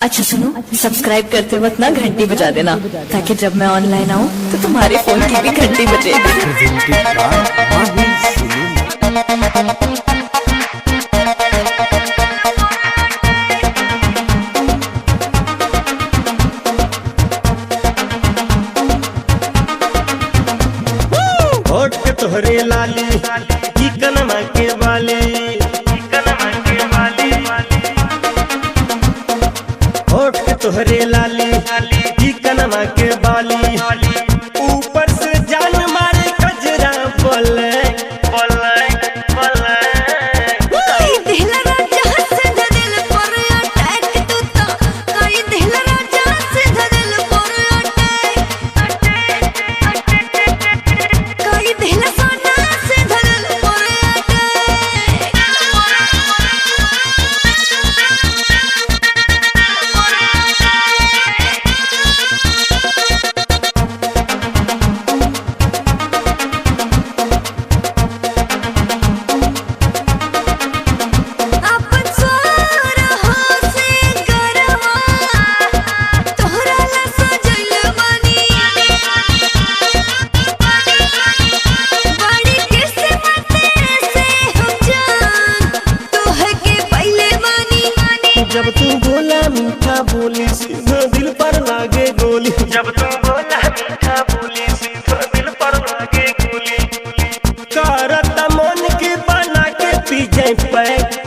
अच्छा सुनो, सब्सक्राइब करते वक्त ना घंटी बजा देना, ताकि जब मैं ऑनलाइन आऊँ तो तुम्हारे फोन की भी घंटी बजे। होठ के तोहरे लाली की कनमा के वाली, होठ के तोहरे लाली की कनमा के बाली, ऊपर से जान मारे कजरा बोले जब तू बोला मीठा बोली सीधा दिल पर लागे गोली, जब तू बोला मीठा बोली सीधा दिल पर लागे गोली, करता मन के बना के पी जाए पैक।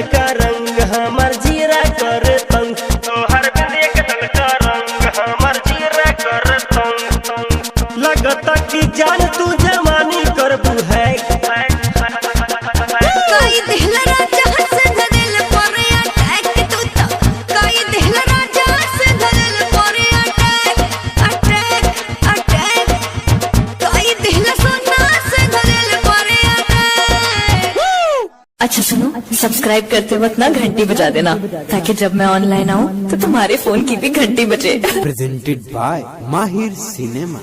का रंग हमर जीरा कर तंग, तोहर बिंदी के दिल का रंग हमर जीरा कर तंग, लगता कि जान तू जवानी करबू है। अच्छा सुनो, सब्सक्राइब करते वक्त ना घंटी बजा देना, ताकि जब मैं ऑनलाइन आऊँ तो तुम्हारे फोन की भी घंटी बजे। प्रेजेंटेड बाय माहिर सिनेमा।